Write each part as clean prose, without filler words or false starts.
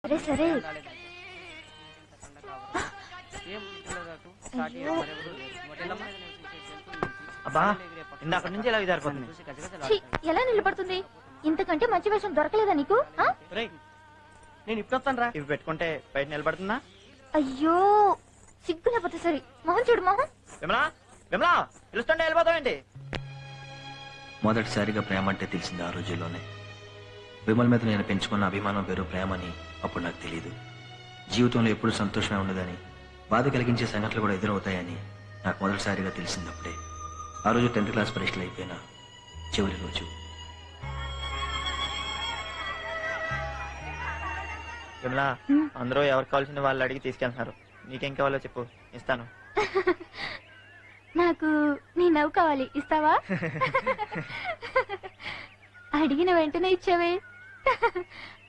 సరే సరే అబ్బా ఇందాక నుంచి ఇలా జారిపోతుంది. ఛీ, ఎలా నిలబడుతుంది? ఇంతకంటే మంచి వేషం దొరకలేదా నీకు? ఆ? రేయ్, నేను ఇప్పుడు వస్తాను రా. ఇవి పెట్టుకుంటే బయట నిలబడుతుందా? అయ్యో సిగ్గు లేకపోతే సరే. మొహం చూడు మొహం. విమలా విమలా పిలుస్తుంటే వెళ్ళిపోతావేంటి? మొదటిసారిగా ప్రేమ అంటే తెలిసింది ఆ రోజుల్లోనే. విమల్ మీద నేను పెంచుకున్న అభిమానం వేరు ప్రేమని అప్పుడు నాకు తెలియదు. జీవితంలో ఎప్పుడు సంతోషమే ఉండదని, బాధ కలిగించే సంఘటనలు కూడా ఎదురవుతాయని నాకు మొదటిసారిగా తెలిసింది అప్పుడే. ఆ రోజు 10th క్లాస్ పరీక్షలు అయిపోయిన చివరి రోజు. విమలా అందరూ ఎవరికి కావాల్సిన వాళ్ళు అడిగి తీసుకెళ్తున్నారు. నీకేం కావాలో చెప్పు, ఇస్తాను. నాకు నీ నవ్వు కావాలి, ఇస్తావా? అడిగిన వెంటనే ఇచ్చావే.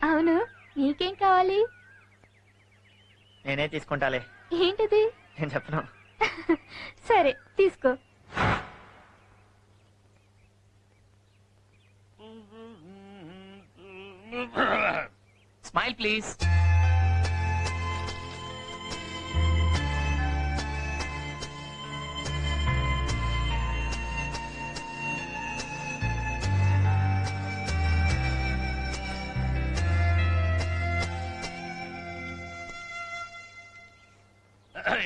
అవును, నీకేం కావాలి? నేనే తీసుకుంటాలే. ఏంటిది? నేను చెప్పను. సరే తీసుకో. Smile please.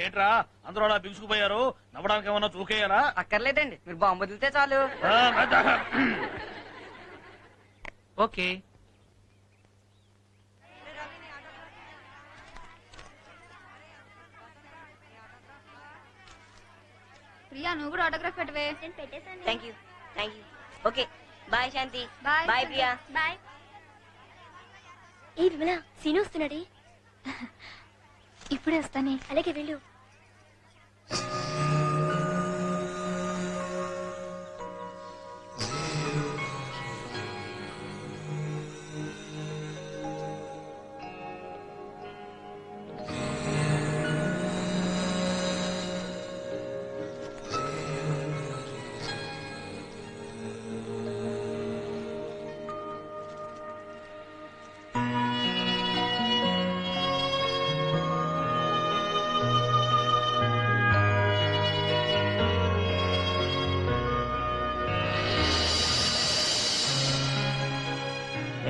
ఏంట్రా అందరూ అలా బిగుసుకుపోయారు? నవ్వడానికి ఏమన్నా చూకేయాలా? అక్కర్లేదండి, మీరు బాంబు వదిలితే చాలు. ఓకే. ప్రియా నువ్వు కూడా ఆటోగ్రాఫ్ పెట్టవే. Thank you. Okay bye Shanti. Bye bye Priya. Bye. ఏ విమలా, సీను వస్తున్నాడే. ఇప్పుడే వస్తానే. అలాగే వెళ్ళు.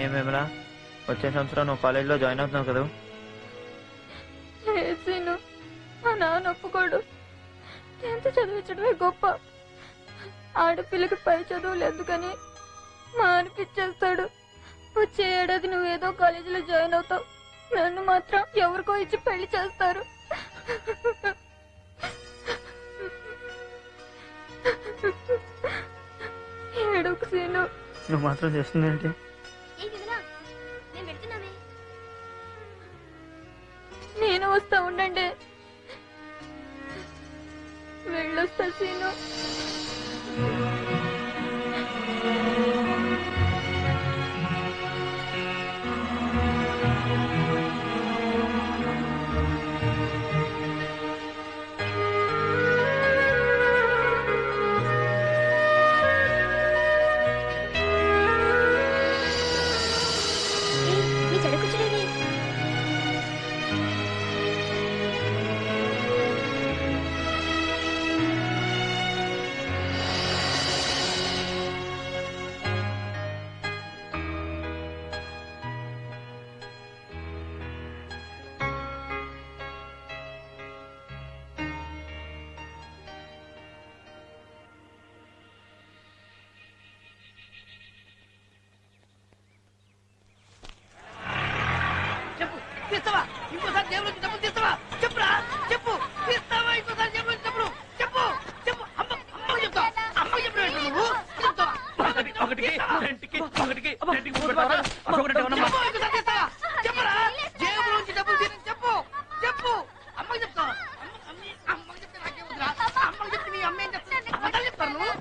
ఏం విమలా, వచ్చే సంవత్సరం నువ్వు కాలేజీలో జాయిన్ అవుతున్నావు కదా? సీను, మా నాన్న ఒప్పుకోడు. 10th చదివించడమే గొప్ప. ఆడపిల్లకి పై చదువులు ఎందుకని మా అనిపించేస్తాడు. వచ్చే ఏడాది నువ్వేదో కాలేజీలో జాయిన్ అవుతావు. నన్ను మాత్రం ఎవరికో ఇచ్చి పెళ్లి చేస్తారు. ఏడుకు సీను. నువ్వు మాత్రం చేస్తుందేంటి? నేను వస్తా, ఉండండి. వెళ్ళొస్తా సీను. నీ చెడకొచ్చడేవి. చెప్పు, తీస్తావా? ఇంకోసారి జేబులో నుంచి డబ్బులు తీస్తావా? చెప్పురా, చెప్పు. తీస్తావా? ఇంకోసారి జేబులో నుంచి డబ్బులు చెప్పు. చెప్పు. అమ్మకి చెప్తావా? అమ్మకి చెప్పిన నువ్వు చెప్తావా? ఒకటికి రెండుకి మూడు పెట్టావా? ఒకటి ఏమన్నా చెప్పు, ఇంకోసారి తీస్తావా? చెప్పురా, జేబులో నుంచి డబ్బులు తీయని చెప్పు. చెప్పు. అమ్మకి చెప్తావా? అమ్మకి చెప్తే నాకేముందిరా? అమ్మకి చెప్తే నీ అమ్మ ఏం చెప్తాను? అబద్ధాలు చెప్తాను నువ్వు.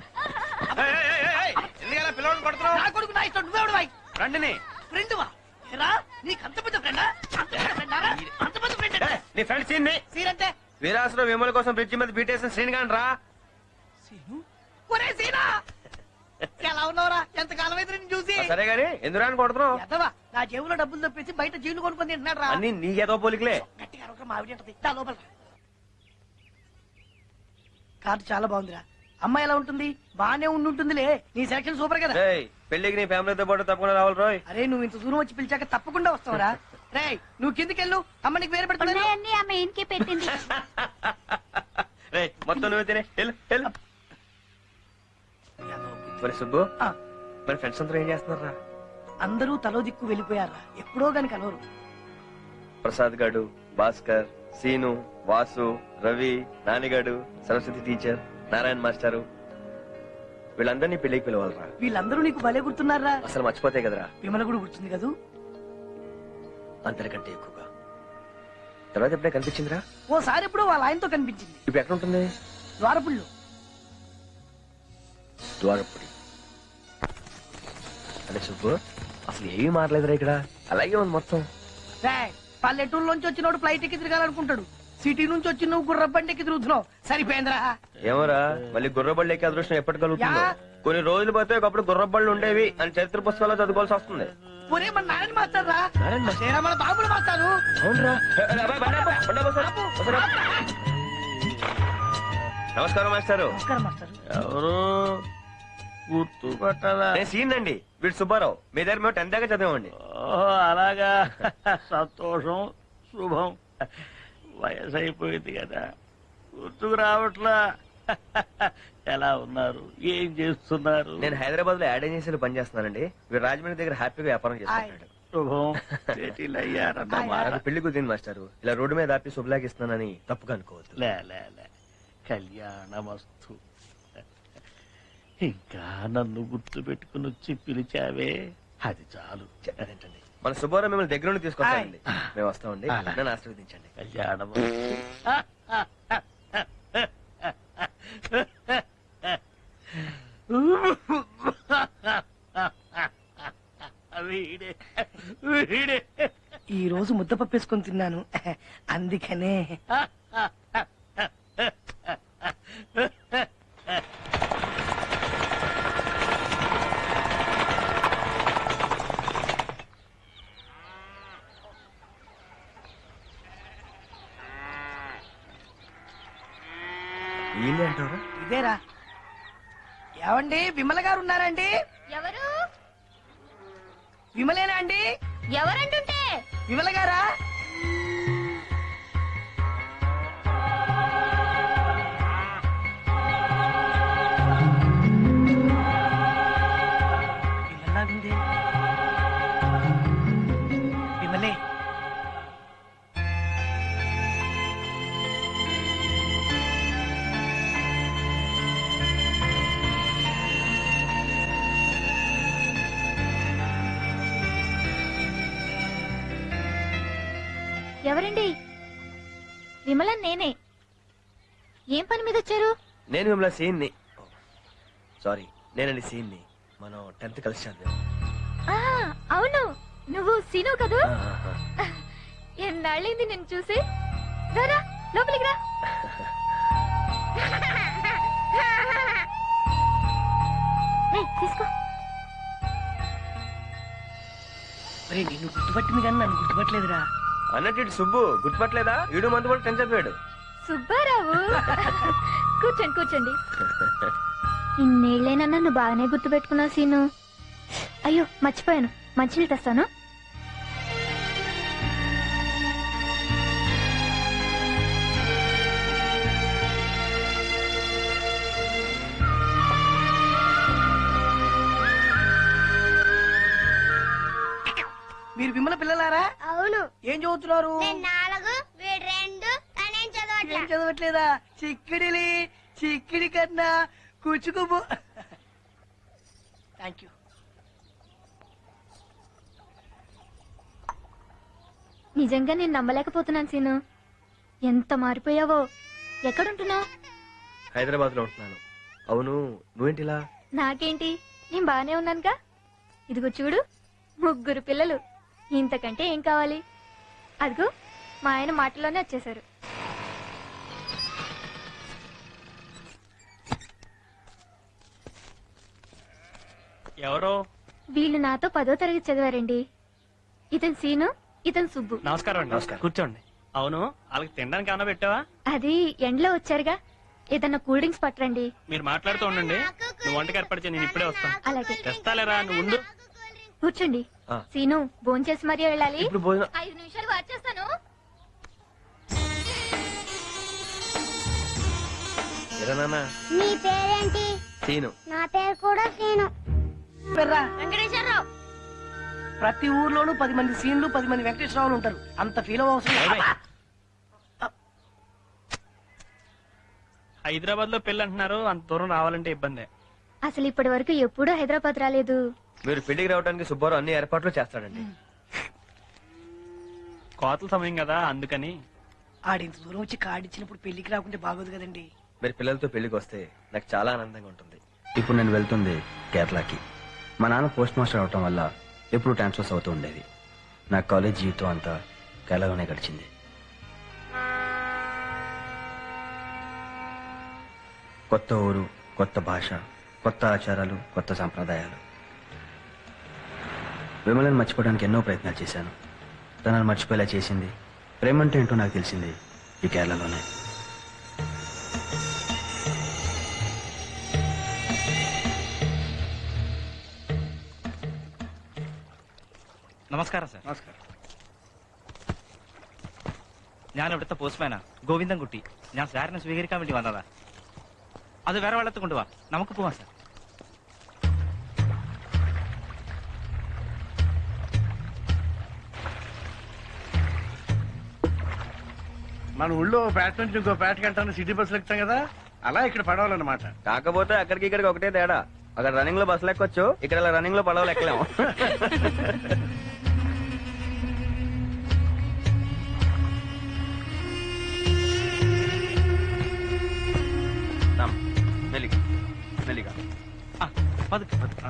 ఎందుకలా పిల్లలు కొడుతున్నావు? నా కొడుకు నా ఇష్టం, నువ్వెవడు వాయి? రండిని ఫ్రెండువా? ఏరా, నీకు అంత పెద్ద ఫ్రెండా? అంత పెద్ద ఫ్రెండారా? అంత పెద్ద ఫ్రెండ్ అంటే నీ ఫ్రెండ్ సీన్ సీరంటే వీరాసులో విమల కోసం బ్రిడ్జి మీద బీటేసిన శ్రీనిగాన్ రా. ఒరే సీనా, ఎలా ఉన్నావురా? ఎంత కాలం అయితే నిన్ను చూసి. సరే గాని ఎందుకు కొడుతున్నావు? ఎదవా, నా జేబులో డబ్బులు తప్పేసి బయట జీవులు కొనుక్కొని తింటున్నాడు రా అన్ని నీకేదో పోలికలే. గట్టిగా అరవక మా ఆవిడ ఉంటది దా లోపల రా. కార్డు చాలా బాగుందిరా అమ్మాయి ఎలా ఉంటుంది బానే ఉంటుందిలే నీ సెలక్షన్ సూపర్ కదా ఏయ్, పెళ్లికి నీ ఫ్యామిలీతో పాటు తప్పకుండా రావాలి రోయ్. అరే నువ్వు ఇంత దూరం వచ్చి పిలిచాక తప్పకుండా వస్తావురా రే నువ్వు కిందికెళ్ళు అమ్మ నీకు వేరే పెడుతున్నాను ఉన్నాయన్నీ ఆమె ఇంటికి పెట్టింది. రేయ్, మొత్తం నువ్వే తినే. వెళ్ళు. మరి సుబ్బు, ఆ, మరి ఫ్రెండ్స్ అందరూ ఏం చేస్తున్నారా? అందరూ తలో దిక్కు వెళ్ళిపోయారా ఎప్పుడో గాని కలవరు ప్రసాద్ గాడు, భాస్కర్, సీను, వాసు, రవి, నానిగాడు, సరస్వతి టీచర్, నారాయణ మాస్టారు, వీళ్ళందరినీ పెళ్లికి పిలవాలరా. వీళ్ళందరూ నీకు భలే గుర్తున్నారా అసలు మర్చిపోతే కదరా. విమల కూడా గుర్తుంది కదూ అంతకంటే ఎక్కువగా తర్వాత ఎప్పుడే కనిపించిందిరా. ఓసారి ఎప్పుడో వాళ్ళ ఆయనతో కనిపించింది ఇప్పుడు ఎక్కడ ఉంటుంది? ద్వారపుళ్ళు ద్వారపుడి. అంటే సుబ్బు, అసలు ఏమీ మారలేదురా ఇక్కడ. అలాగే ఉంది మొత్తం. రేయ్, పల్లెటూరులోంచి వచ్చినోడు ఫ్లైట్ ఎక్కి తిరగాలనుకుంటాడు సిటీ నుంచి వచ్చి నువ్వు గుర్రబండి ఎక్కి తిరుగుతున్నావు సరిపోయిందిరా ఏమోరా, మళ్ళీ గుర్రబళ్ళు ఎక్కే అదృష్టం ఎప్పటి కలుగుతుందో. యా. కొన్ని రోజులు పోతే ఒకప్పుడు గుర్రబళ్ళు ఉండేవి అని చరిత్ర పుస్తకాల్లో చదువుకోవాల్సి వస్తుంది. ఒరే మన నారాయణ మాస్టర్ రా నారాయణ మాస్టర్? చేరా మన బాబులు మాస్టారు అవునరా. నమస్కారం మాస్టారు. నమస్కారం మాస్టర్ ఎవరు గుర్తు పట్టాలా? నేను సీన్ అండి, వీడు సుబ్బారావు. మీ దగ్గర మేము 10th దాకా చదివామండి. ఓహో, అలాగా. సంతోషం, శుభం. వయసు అయిపోయింది కదా, గుర్తుకు రావట్లా. ఎలా ఉన్నారు, ఏం చేస్తున్నారు? నేను హైదరాబాద్ లో యాడ్ ఏజెన్సీలో పనిచేస్తున్నానండి. వీడు రాజమండ్రి దగ్గర హ్యాపీగా వ్యాపారం చేస్తున్నాడు. శుభం, సెటిల్ అయ్యారన్నమాట. నాకు పెళ్లి కుదిరింది మాస్టారు. ఇలా రోడ్డు మీద ఆపి శుభలాకి ఇస్తున్నానని తప్పుగా అనుకోవద్దు. లే లే లే, కళ్యాణమస్తు. ఇంకా నన్ను గుర్తు పెట్టుకుని వచ్చి పిలిచావే, అది చాలు. అదేంటండి, మన సుబ్బారావు మిమ్మల్ని దగ్గర నుండి తీసుకొస్తామండి. మేము వస్తామండి, నన్ను ఆశీర్వదించండి. కళ్యాణమస్తు. వీడే వీడే. ఈ రోజు ముద్దపప్పేసుకొని తిన్నాను అందుకనే వీళ్ళే అంటారా? ఇదేరా ఏమండి విమల గారు ఉన్నారండి ఎవరు విమలేనా అండి ఎవరంటుంటే విమల గారా విమలాగుంది. విమలే ఎవరండి విమల నేనే ఏం పని మీద వచ్చారు నేను మిమ్మల్ని సీన్ ని. సారీ, నేనండి సీన్ ని. మనం 10th కలిసి చదివాం. ఆ, అవును నువ్వు సీను కదూ ఆహాహా. ఎన్నాళ్ళైంది నిన్ను చూసి రారా లోపలికి రా ఏయ్, తీసుకో మరి నిన్ను గుర్తుపట్టింది కానీ నన్ను గుర్తుపట్టలేదురా అన్నట్టు ఇటు సుబ్బు గుర్తుపట్టలేదా? ఈడు మందు కూడా 10th చదివాడు. సుబ్బారావు కూర్చోండి కూర్చోండి ఇన్నేళ్లైనా నన్ను బాగానే గుర్తు పెట్టుకున్నావు సీను అయ్యో మర్చిపోయాను మంచినీళ్ళు తెస్తాను మీరు విమల పిల్లలారా అవును ఏం చదువుతున్నారు నేను 4 వీడు 2 తనేం చదవట్లా ఏం చదవట్లేదా చిక్కిడిలి చిక్కిడి కన్నా కూచుకుబో థ్యాంక్ యూ నిజంగా నేను నమ్మలేకపోతున్నాను సీను ఎంత మారిపోయావో ఎక్కడుంటున్నావు హైదరాబాద్ లో ఉంటున్నాను. అవును, నువ్వేంటిలా? నాకేంటి నేను బానే ఉన్నానుగా ఇదిగో చూడు 3 పిల్లలు ఇంతకంటే ఏం కావాలి అదిగో మా ఆయన మాటలోనే వచ్చేసారు ఎవరో వీళ్ళు నాతో 10వ తరగతి చదివారండి ఇతను సీను, ఇతను సుబ్బు. నమస్కారం అండి. నమస్కారం. కూర్చోండి. అవును, వాళ్ళకి తినడానికి ఏమైనా పెట్టావా? అది ఎండలో వచ్చారుగా, ఏదన్నా కూల్ డ్రింక్స్ పట్టరండి. మీరు మాట్లాడుతూ ఉండండి. నువ్వు వంటకి ఏర్పాటు చేయి, నేను ఇప్పుడే వస్తాను. అలాగే తెస్తాలేరా, నువ్వు ఉండు. కూర్చోండి. ఆ. సీను, భోంచేసి మరీ వెళ్ళాలి. ఇప్పుడు భోజనం 5 నిమిషాలు వచ్చేస్తాను. ఏరా నాన్న నీ పేరేంటి? సీను. నా పేరు కూడా సీను. పెర్రా, వెంకటేశ్వరరావు. ప్రతి ఊర్లోనూ 10 మంది సీన్లు 10 మంది వెంకటేశ్వరరావులు ఉంటారు. అంత ఫీల్ అవసరం లేదు. హైదరాబాద్ లో పెళ్లి అంటున్నారు, అంత దూరం రావాలంటే ఇబ్బందే. అసలు ఇప్పటి వరకు ఎప్పుడూ హైదరాబాద్ రాలేదు. మీరు పెళ్లికి రావడానికి సుబ్బారావు అన్ని ఏర్పాట్లు చేస్తాడండి. కోతల సమయం కదా, అందుకని. ఆడింత దూరం వచ్చి కార్డు ఇచ్చినప్పుడు పెళ్లికి రాకుంటే బాగోదు కదండి. మీరు పిల్లలతో పెళ్లికి వస్తే నాకు చాలా ఆనందంగా ఉంటుంది. ఇప్పుడు నేను వెళ్తుంది కేరళకి. మా నాన్న పోస్ట్ మాస్టర్ అవటం వల్ల ఎప్పుడు ట్రాన్స్ఫర్స్ అవుతూ ఉండేది. నా కాలేజ్ జీవితం అంతా కేరళలోనే గడిచింది. కొత్త ఊరు, కొత్త భాష, కొత్త ఆచారాలు, కొత్త సంప్రదాయాలు. విమలను మర్చిపోవడానికి ఎన్నో ప్రయత్నాలు చేశాను. తనను మర్చిపోయేలా చేసింది, ప్రేమంటే ఏంటో నాకు తెలిసింది ఈ కేరళలోనే. നമസ്കാരം സാർ. నమస్కారం. ഞാൻ ഇവിടുത്തെ പോസ്റ്റ്മാനാ ഗോവിന്ദൻകുട്ടി. ഞാൻ സാറിനെ സ്വീകരിക്കാൻ വേണ്ടി വന്നതാ. അത് വേറെ വെള്ളത്തിൽ കൊണ്ടുപോവാ, നമുക്ക് പോവാം സാർ. మన ఊళ్ళో పేట నుంచి ఇంకో పేటకి వెళ్తాను సిటీ బస్సులు ఎక్కుతాం కదా, అలా ఇక్కడ పడవాలన్నమాట. కాకపోతే అక్కడికి ఇక్కడికి ఒకటే తేడా. అక్కడ రన్నింగ్ లో బస్సులు ఎక్కొచ్చు, ఇక్కడ ఇలా రన్నింగ్ లో పడవలు ఎక్కలేము. మెల్లిగా మెల్లిగా ആ പതുക്കെ പതുക്കെ.